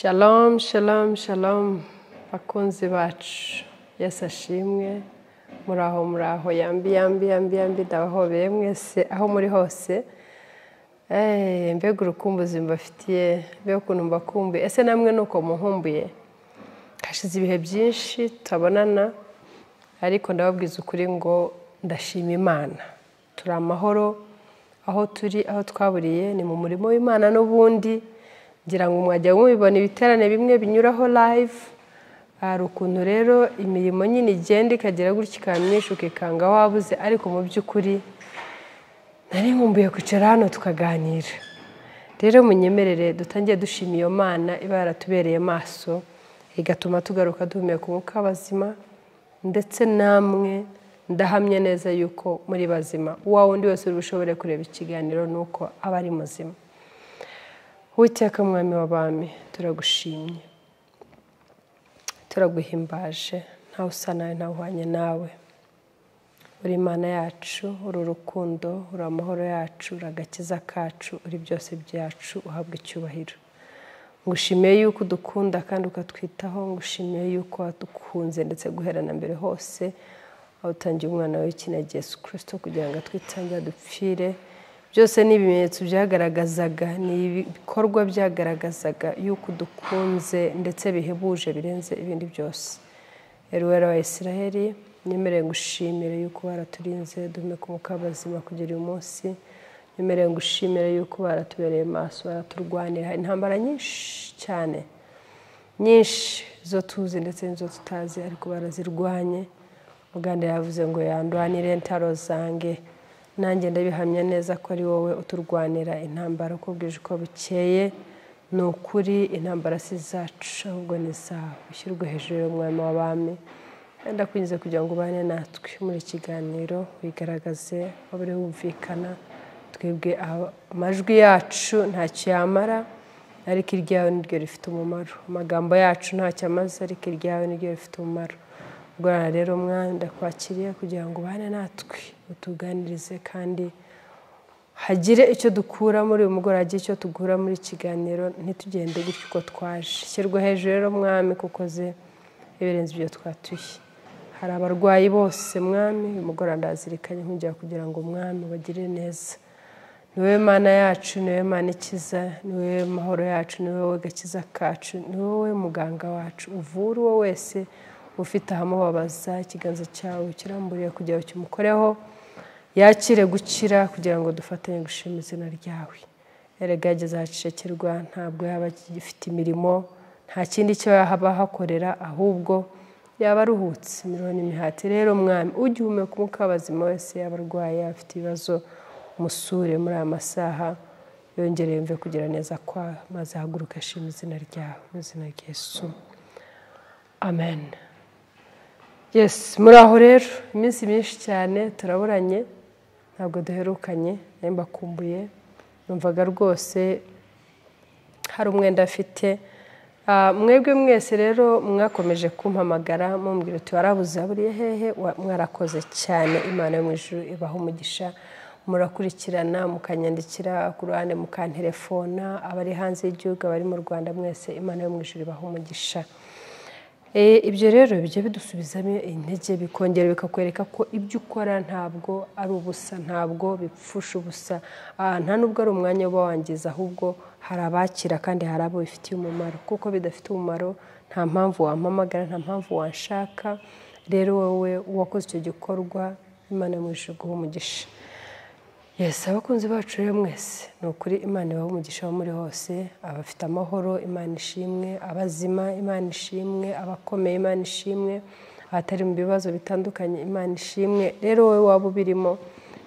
Shalom, shalom, shalom, bakunzi bacu. Yesu ashimwe, muraho, yambi, ndabahobeye mwese aho muri hose. Mbega urukumbuzi mbafitiye, mbega ukuntu mbakumbuye. Ese namwe nuko muhumbuye? Hashize ibihe byinshi tutabonana, ariko ndababwiza ukuri ngo ndashima Imana. Turi amahoro, aho turi, aho twaburiye, ni mu murimo w'Imana n'ubundi. Ngira ngo mwajya mubibona ibiterane bimwe binyuraho live. Hari ukuntu rero imirimo nyine igenda ikagera gutya ikamyishuka ikanga wabuze, ariko mu by'ukuri nari nkumbuye kwicara hano tukaganira. Rero munyemerere dutangiye dushima iyo Mana iba yaratubereye maso, igatuma tugaruka duhumeka umwuka w'abazima, ndetse namwe ndahamye neza yuko muri bazima. Uwa wundi wese uri bushobore kureba ikiganiro nuko aba ari muzima. Uwiteka mwami w'abami, turagushimye, turaguhimbaje, ntawe usa nawe, ntawe uhwanye nawe. Uri Imana yacu, uri urukundo, uri amahoro yacu, uri agakiza kacu, uri byose byacu, uhabwa icyubahiro. Ngushimiye yuko udukunda kandi ukatwitaho, ngushimiye yuko wadukunze ndetse guherana mbere hose, aho utangiye umwana wawe w'ikinege Yesu Kristo kugira ngo atwitangire dupfire. Byose ni ibimenyetso byagaragazaga, ni ibikorwa byagaragazaga yuko dukunze ndetse bihebuje birenze ibindi byose. Eruwera wa Isiraheli, nyemereye ngushimire yuko baraturinze duhumeka umwuka w'abazima kugera uyu munsi. Nyemereye ngushimire yuko baratubereye maso, baraturwanira intambara nyinshi cyane, nyinshi zo tuzi ndetse n'izo tutazi, ariko barazirwanye. Muganda yavuze ngo yandwanire ntaro zange, nanjye ndabihamya neza ko ari wowe uturwanira intambara uko bwije uko bukeye. Ni ukuri intambara si zacu ahubwo ni zawe. Ushyirwe hejuru y'umwami w'abami. Ndakwinjiza kugira ngo ubane natwe muri kiganiro, wigaragaze wabure wumvikana. Twebwe amajwi yacu ntacyo yamara, ariko iryawe niryo rifite umumaro. Amagambo yacu ntacyo amaze, ariko iryawe niryo rifite umumaro. Ubwo rero mwana ndakwakiriye kugira ngo ubane natwe, utuganirize kandi hagire icyo dukura muri uyu mugoroba, hagire icyo tugura muri kiganiro, ntitugende gutyo uko twaje. Shyirwa hejuru rero mwami kuko ze ibirenze ibyo twatuye. Hari abarwayi bose mwami, uyu mugoroba ndazirikanye nkujya kugira ngo mwami bagire neza. Ni wowe Mana yacu, ni wowe Mana ikiza, ni wowe mahoro yacu, ni wowe gakiza kacu, ni wowe muganga wacu. Uvura uwo wese ufite ahamubabaza, ikiganza cyawe kiramburiye kugira ngo kimukoreho, yakire gukira kugira ngo dufatanye gushima izina ryawe. Erega yageze ahacecekerwa, ntabwo yaba agifite imirimo, nta kindi cyo yaba hakorera, ahubwo yaba aruhutse imirimo n'imihati. Rero mwami, ujye uhumeka umwuka w'abazima wese yaba arwaye, afite ibibazo, musure muri aya masaha, yongereye mve kugira neza kwa, maze haguruka ashima izina ryawe, mu izina rya Yesu, amen. Yes, muraho rero, iminsi myinshi cyane turaburanye, ntabwo duherukanye, nari mbakumbuye, numvaga rwose hari umwenda afite. Mwebwe mwese rero mwakomeje kumpamagara mumbwira uti warabuze aburiye hehe, mwarakoze cyane. Imana yo mu ijuru ibaha umugisha, murakurikirana mukanyandikira ku ruhande mukantelefona, abari hanze y'igihugu, abari mu Rwanda mwese, Imana yo mu ijuru ibaha umugisha. Ibyo rero bijya bidusubizamo intege, bikongera bikakwereka ko ibyo ukora ntabwo ari ubusa, ntabwo bipfusha ubusa, nta nubwo ari umwanya uba wangiza, ahubwo hari abakira kandi hari abo bifitiye umumaro. Kuko bidafite umumaro nta mpamvu wampamagara, nta mpamvu wanshaka. Rero wowe wakoze icyo gikorwa, Imana mu ijuru iguhe umugisha. Yes, abakunzi bacu rero mwese, ni ukuri Imana ibaha umugisha aho muri hose. Abafite amahoro Imana ishimwe, abazima Imana ishimwe, abakomeye Imana ishimwe, abatari mu bibazo bitandukanye Imana ishimwe. Rero wowe waba ubirimo,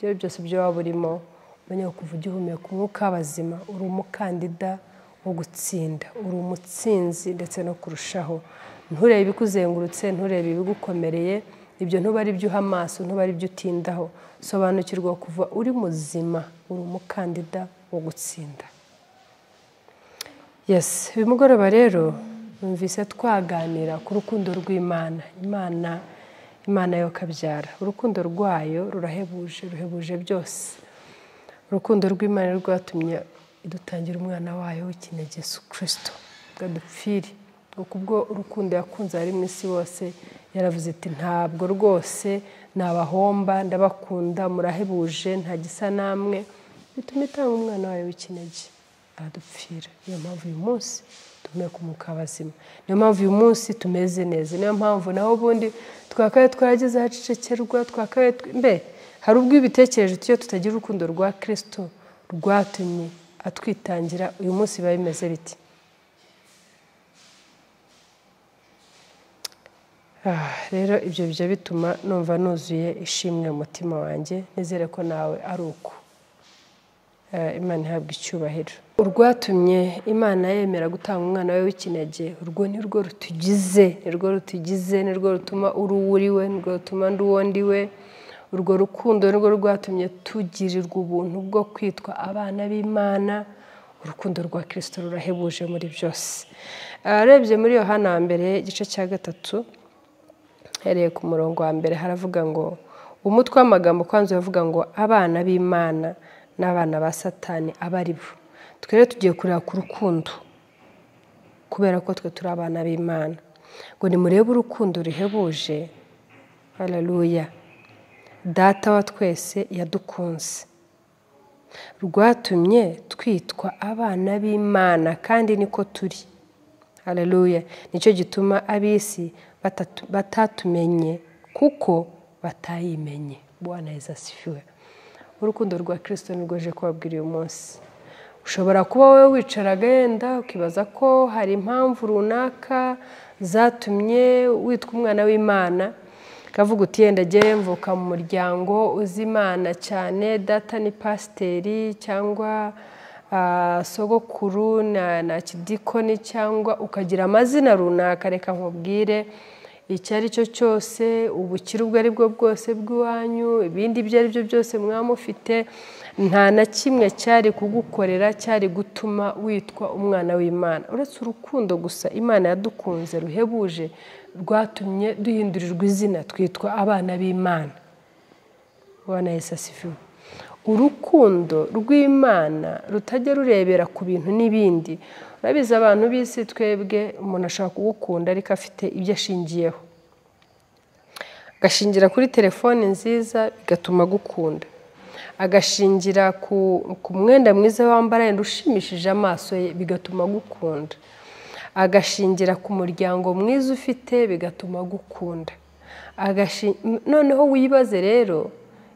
ibyo byose byo waba urimo, umenye kuva ugihumeka umwuka w'abazima, uri umukandida wo gutsinda, uri umutsinzi ndetse no kurushaho. Nturebe ibikuzengurutse, nturebe ibigukomereye, ibyo ntuba ari byo uha amaso, ntuba ari byo utindaho. Sobanukirwa kuva uri muzima, uri umukandida wo gutsinda. Yes, uyu mugoroba rero numvise twaganira ku rukundo rw'Imana. Imana yo kabyara, urukundo rwayo ruhebuje byose. Urukundo rw'Imana rwatumye idutangira umwana wayo w'ikinege Yesu Kristo. ngo adupfire ngo kubwo urukundo yakunze ari mu isi wose yaravuze ati ntabwo rwose nabahomba ndabakunda murahebuje nta gisa namwe bituma itanga umwana wawe w'ikinege adupfira. Niyo mpamvu uyu munsi tumeka umwuka w'abazima, niyo mpamvu uyu munsi tumeze neza, niyo mpamvu naho ubundi twakaye twageze ahacecekerwa twakaye mbe hari ubwo ibitekerezo iyo tutagira urukundo rwa Kristo rwatumye atwitangira uyu munsi biba bimeze biti. Rero ibyo bijya bituma numva nuzuye ishimwe mu mutima wanjye, nizere ko nawe ari uko. Imana ihabwa icyubahiro. Urwatumye Imana yemera gutanga umwana we w'ikinege, urwo ni rwo rutugize, ni rwo rutuma uri uwuriwe, ni rwo rutuma ndi uwo ndiwe. Urwo rukundo ni rwo rwatumye tugirirwa ubuntu bwo kwitwa abana b'Imana. Urukundo rwa Kristo rurahebuje muri byose. Arebye muri Yohana wa mbere igice cya 3 hereye ku murongo wa mbere haravuga ngo umutwe w'amagambo kwanza yavuga ngo abana b'Imana n'abana ba Satani abari bo. Twere tugiye kureba ku rukundo kubera ko twe turi abana b'Imana, ngo nimurebe urukundo ruhebuje. Haleluya. Data wa twese yadukunze, rwatumye twitwa abana b'Imana kandi niko turi. Haleluya. Nicyo gituma abisi batatumenye kuko batayimenye. Bwana Yesu asifiwe. Urukundo rwa Kristo nirwo je kubabwira uyu munsi. Ushobora kuba wowe wicaraga yenda ukibaza ko hari impamvu runaka zatumye witwa umwana w'Imana, kavuga uti yenda giye mvuka mu muryango uzi Imana cyane, data ni pasiteri cyangwa sogokuru na kidikoni, cyangwa ukagira amazina runaka. Reka nkubwire icyo ari cyo cyose, ubukire ubwo ari bwo bwose bw'iwanyu, ibindi ibyo ari byo byose mwamufite, nta na kimwe cyari kugukorera cyari gutuma witwa umwana w'Imana uretse urukundo gusa Imana yadukunze ruhebuje rwatumye duhindurirwa izina twitwa abana b'Imana. Bwana Yesu asifiwe. Urukundo rw'Imana rutajya rurebera ku bintu n'ibindi. Urabiza abantu bisi twebwe umuntu ashaka kugukunda ariko afite ibyo ashingiyeho, agashingira kuri telefone nziza bigatuma gukunda, agashingira ku mwenda mwiza wambara yenda ushimishije amaso ye bigatuma gukunda, agashingira ku muryango mwiza ufite bigatuma gukunda. Noneho wibaze rero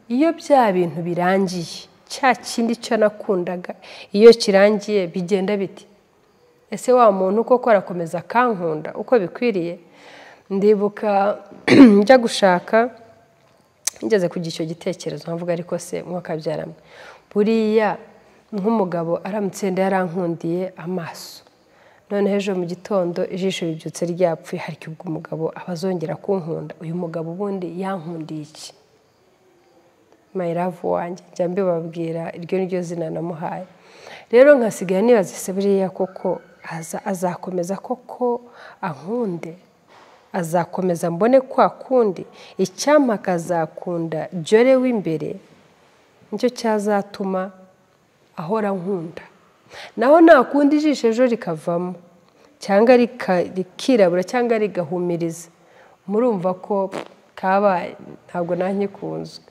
iyo bya bintu birangiye, cya kindi cyo nakundaga iyo kirangiye bigenda biti, ese wa muntu koko arakomeza kankunda uko bikwiriye? Ndibuka njya gushaka ngeze ku icyo gitekerezo nkavuga ariko se mwakabyaramo buriya nk'umugabo aramutse yarankundiye amaso, none ejo mu gitondo ijisho ribyutse ryapfuye, hari ubwo umugabo abazongera kunkunda? Uyu mugabo ubundi yankundiye iki? My love wanjye njya mbibabwira iryo niryo zina namuhaye. Rero nkasigaye nibaza se buriya koko azakomeza koko ankunde, azakomeza mbone kwa kundi? Icyampa akazakunda jore w'imbere, nicyo cyazatuma ahora nkunda. Naho nakundi ijisho ejo rikavamo cyangwa rikirabura cyangwa rigahumiriza, murumva ko kabaye ntabwo nanyikunzwe.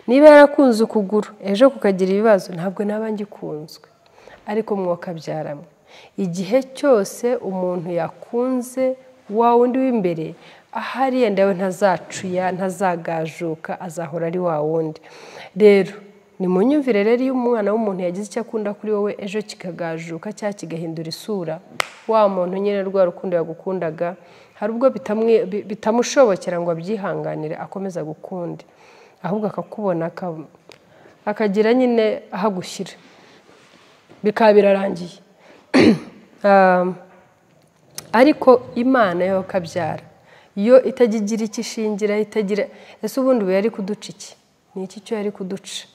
Niba yarakunze ukuguru ejo kukagira ibibazo ntabwo naba ngikunzwe. Ariko mwakabyaramo igihe cyose umuntu yakunze wa wundi w'imbere, ahari yenda we ntazacuya ntazagajuka, azahora ari wa wundi. Rero ni mu nyumvire rero iyo umwana w'umuntu yagize icyo akunda kuri wowe ejo kikagajuka cyangwa kigahindura isura, wa muntu nyine rwa rukundo yagukundaga hari ubwo bitamushobokera ngo abyihanganire akomeza gukunde, ahubwo akakubona akagira nyine ahagushyira bikaba birarangiye. Ariko Imana yo kabyara yo itagigira ikishingira, itagira ese ubundi we yari kuduca iki? Ni iki cyo yari kuduca?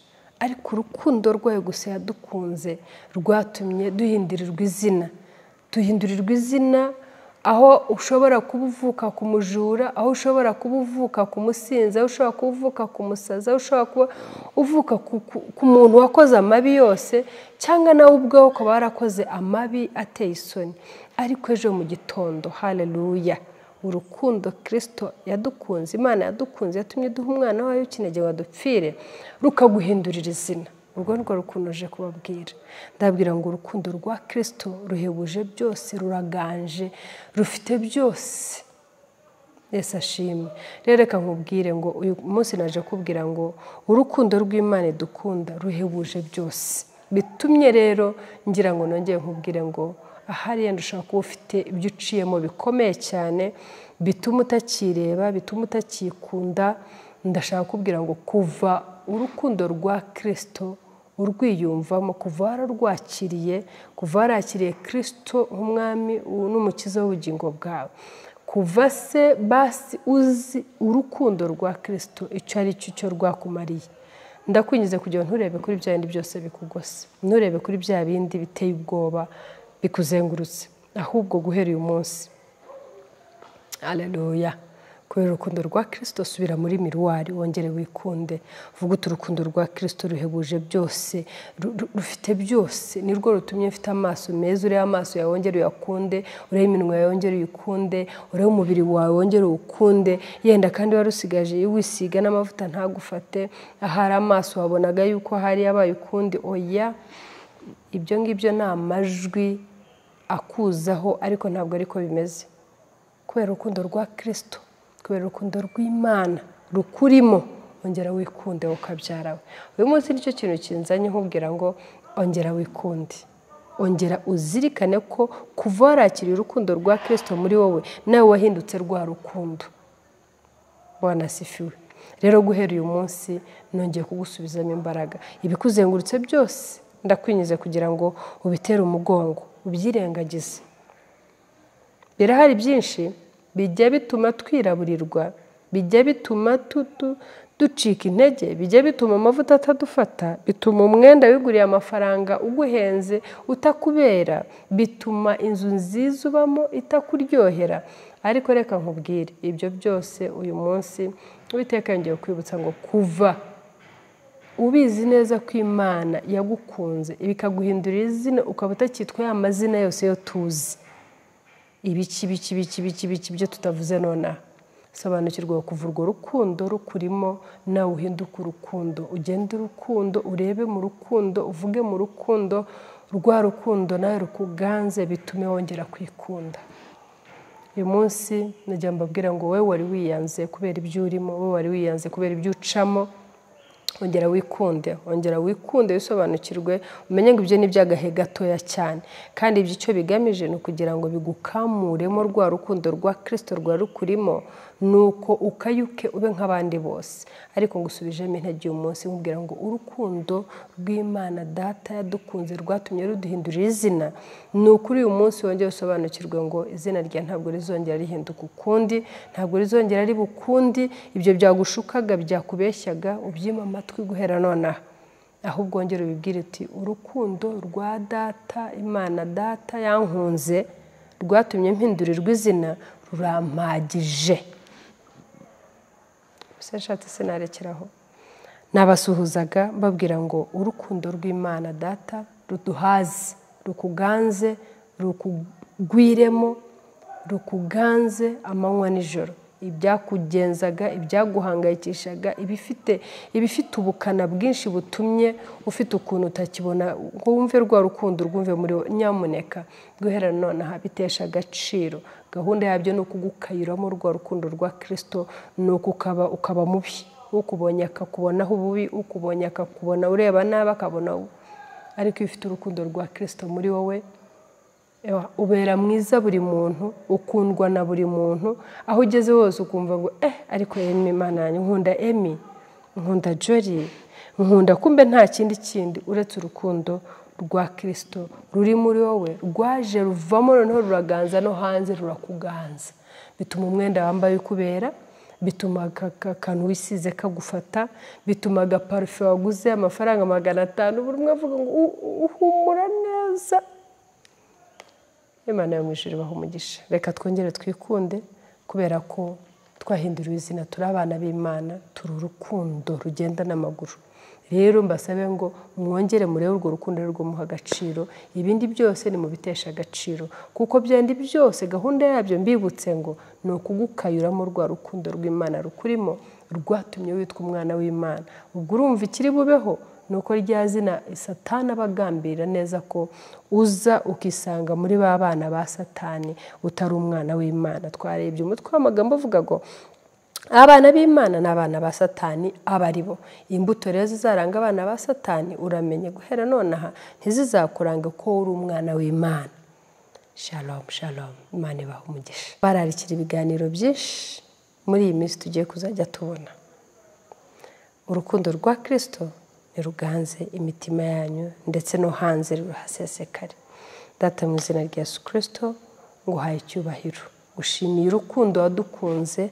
Ariko urukundo rwayo gusa yadukunze rwatumye duhindurirwa izina aho ushobora kuba uvuka ku mujura, aho ushobora kuba uvuka ku musinzi, aho ushobora kuba uvuka ku musazi, aho ushobora kuba uvuka ku muntu wakoze amabi yose, cyangwa nawe ubwawe ukaba warakoze amabi ateye isoni. Ariko ejo mu gitondo, haleluya, urukundo Kristo yadukunze, Imana yadukunze, yatumye duha umwana wayo w'ikinege ngo adupfire, rukaguhindurira izina. Urwo nirwo rukundo nje kubabwira. Ndabwira ngo urukundo rwa Kristo ruhebuje byose, ruraganje, rufite byose. Yesu ashimwe. Rero reka nkubwire ngo uyu munsi naje kubwira ngo urukundo rw'Imana dukunda ruhebuje byose. Bitumye rero ngira ngo nongeye nkubwire ngo ahari yenda ushaka kuba ufite ibyo uciyemo bikomeye cyane, bituma utakireba, bituma utakikunda. Ndashaka kubwira ngo kuva urukundo rwa Kristo urwiyumvamo, kuva wararwakiriye, kuva warakiriye Kristo nk'umwami n'umukiza w'ubugingo bwawe, kuva se basi uzi urukundo rwa Kristo icyo ari cyo rwakumariye. Ndakwinjiza kugira ngo nturebe kuri bya bindi byose bikugose, nturebe kuri bya bindi biteye ubwoba bikuzengurutse, ahubwo guhera uyu munsi, haleluya, kubera urukundo rwa Kristo subira muri miruwari, wongere wikunde. Vuga uti urukundo rwa Kristo ruhebuje byose, rufite byose, nirwo rutumye mfite amaso meza. Urebe amaso yawe wongere uyakunde, urebe iminwa yawe wongere uyikunde, urebe umubiri wawe wongere uwukunde. Yenda kandi warusigaje wisiga n'amavuta ntagufate, ahari amaso wabonaga yuko hari yabaye ukundi, oya, ibyo ngibyo ni amajwi akuzaho, ariko ntabwo ariko bimeze. Kubera urukundo rwa Kristo, kubera urukundo rw'Imana rukurimo, ongera wikunde ukabyarawe. Uyu munsi nicyo kintu kinzanye nkubwira ngo ongera wikunde, ongera uzirikane ko kuva warakiriye urukundo rwa Kristo muri wowe, nawe wahindutse rwa rukundo. Bwana asifiwe. Rero guhera uyu munsi nongeye kugusubizamo imbaraga. Ibikuzengurutse byose ndakwinyize kugira ngo ubitere umugongo, ubyirengagize. Birahari byinshi bijya bituma twiraburirwa, bijya bituma ducika intege, bijya bituma amavuta atadufata, bituma umwenda wiguriye amafaranga uguhenze utakubera, bituma inzu nziza ubamo itakuryohera. Ariko reka nkubwire, ibyo byose uyu munsi Uwiteka yongeye kwibutsa ngo kuva ubizi neza ko Imana yagukunze bikaguhindurira izina, ukaba utakitwa ya mazina yose yo tuzi, ibiki byo tutavuze nonaha. Sobanukirwa kuva urwo rukundo rukurimo, nawe uhinduka urukundo, ugende urukundo, urebe mu rukundo, uvuge mu rukundo, rwa rukundo nawe rukuganze, bitume wongera kwikunda. Uyu munsi najya mbabwira ngo wowe wari wiyanze kubera ibyo urimo, wowe wari wiyanze kubera ibyo ucamo, ongera wikunde, ongera wikunde, wisobanukirwe, umenye ngo ibyo ni by'agahe gatoya cyane, kandi ibyo icyo bigamije ni ukugira ngo bigukamuremo rwa rukundo rwa Kristo rwa rukurimo, nuko ukayuke ube nk'abandi bose. Ariko ngusubijemo intege uyu munsi nkubwira ngo urukundo rw'Imana Data yadukunze rwatumye ruduhindurira izina, ni ukuri uyu munsi wongeye usobanukirwe ngo izina rya ntabwo rizongera rihinduka ukundi, ntabwo rizongera riba ukundi. Ibyo byagushukaga, byakubeshyaga, ubyima amatwi guhera nonaha, ahubwo wongere ubibwire uti urukundo rwa Data, Imana Data yankunze, rwatumye mpindurirwa izina, rurampagije. Senshatse sinarekeraho. Nabasuhuzaga mbabwira ngo urukundo rw'Imana Data ruduhaze, rukuganze, rukugwiremo, rukuganze amanywa n'ijoro. Ibyakugenzaga, ibyaguhangayikishaga, ibifite ubukana bwinshi butumye ufite ukuntu utakibona, ngo wumve rwa rukundo rwumve muri wowe. Nyamuneka guhera nonaha bitesha agaciro. Gahunda yabyo ni ukugukayiramo rwa rukundo rwa Kristo, ni ukaba mubi, ukubonye akakubonaho ububi, ukubonye akakubona ureba nabi akabona. Ariko iyo ufite urukundo rwa Kristo muri wowe, ubera mwiza buri muntu, ukundwa na buri muntu, aho ugeze hose ukumva ngo ariko Emi, Imana yanjye nkunda Emi, nkunda Jolie, nkunda, kumbe nta kindi uretse urukundo rwa Kristo ruri muri wowe, rwaje ruvamo noneho ruraganza no hanze rurakuganza. Bituma umwenda wambaye ukubera, bituma akantu wisize kagufata, bituma agaparufe waguze amafaranga 500 buri umwe avuga ngo uhumura neza. Imana yo mu ijuru ibahe umugisha. Reka twongere twikunde kubera ko twahinduriwe izina, turi abana b'Imana, turi urukundo rugenda n'amaguru. Rero mbasabe ngo mwongere murebe urwo rukundo rwo muha agaciro, ibindi byose ni mu bitesha agaciro, kuko byandi byose gahunda yabyo mbibutse ngo ni ukugukayuramo rwa rukundo rw'Imana rukurimo rwatumye witwa umwana w'Imana. Ubwo urumva ikiri bubeho nuko rya zina Satani abagambirira neza ko uza ukisanga muri ba bana ba Satani utari umwana w'Imana. Twarebye umutwe w'amagambo uvuga ngo abana b'Imana n'abana ba Satani abaribo. Imbuto rero zizaranga abana ba Satani uramenye guhera nonaha ntizizakuranga ko uri umwana w'Imana. Shalom shalom, Imana ibahe umugisha. Bararikira ibiganiro byinshi muri iyi minsi tugiye kuzajya tubona. Urukundo rwa Kristo niruganze imitima yanyu ndetse no hanze ruhasesekare. Data mu izina rya Yesu Kristo nguhaye icyubahiro, ushimiye urukundo wadukunze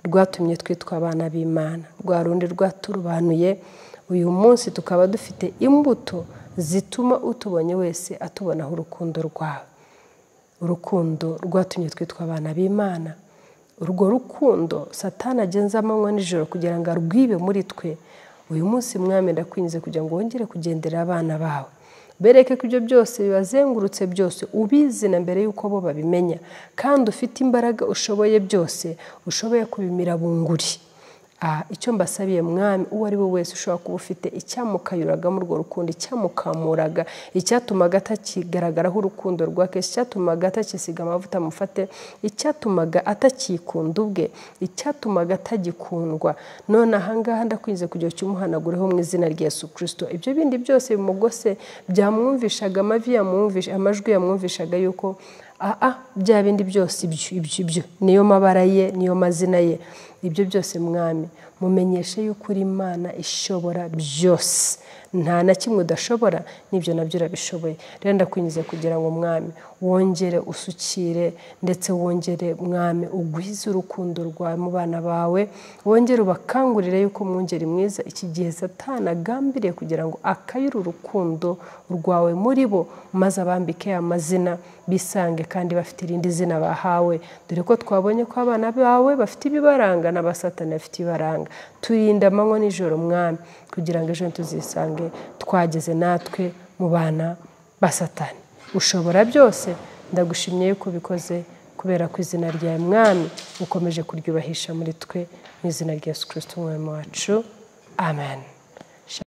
rwatumye twitwa abana b'Imana, rwa rundi rwaturubanuye. Uyu munsi tukaba dufite imbuto zituma utubonye wese atubonaho urukundo rwawe. Urukundo rwatumye twitwa abana b'Imana. Urwo rukundo Satani agenza amanywa n'ijoro kugira ngo arwibe muri twe. Uyu munsi Mwami ndakwinze kugira ngo wongere kugendera abana bawe, bereke ko ibyo byose bibazengurutse byose ubizi na mbere yuko bo babimenya, kandi ufite imbaraga ushoboye byose, ushoboye kubimira bunguri. Icyo mbasabiye Mwami, uwo ari we wese ushobora kuba ufite icyamukayuraga mu rwo rukundo, icyamukamuraga, icyatumaga atakigaragaraho urukundo rwa Kristo, icyatumaga atakisiga amavuta amufate, icyatumaga atakikunda ubwe, icyatumaga atagikundwa, none ahangaha ndakwinze kugira ngo cyumuhanagureho mu izina rya Yesu Kristo. Ibyo bindi byose bimugose byamwumvishaga amavi yamwumvisha, amajwi yamwumvishaga yuko bya bindi byose ibyo niyo mabara ye, niyo mazina ye. Ibyo byose Mwami mumenyeshe yuko uri Imana ishobora byose, nta na kimwe udashobora, n'ibyo nabyo urabishoboye. Rero ndakwinjiza kugira ngo Mwami wongere usukire ndetse wongere Mwami ugwize urukundo rwawe mu bana bawe, wongere ubakangurire yuko mwongere mwiza iki gihe Satani agambiriye kugira ngo akayure urukundo rwawe muri bo, maze abambike amazina bisange kandi bafite irindi zina bahawe. Dore ko twabonye ko abana bawe bafite ibibaranga n'abasatani bafite ibibaranga. Turinda amanywa n'ijoro Mwami kugira ngo ejo tuzisange twageze natwe mu bana ba Satani. Ushobora byose, ndagushimye yuko bikoze kubera ko izina ryawe Mwami ukomeje kuryubahisha muri twe, mu izina rya Yesu Kristo umwami wacu. Amen.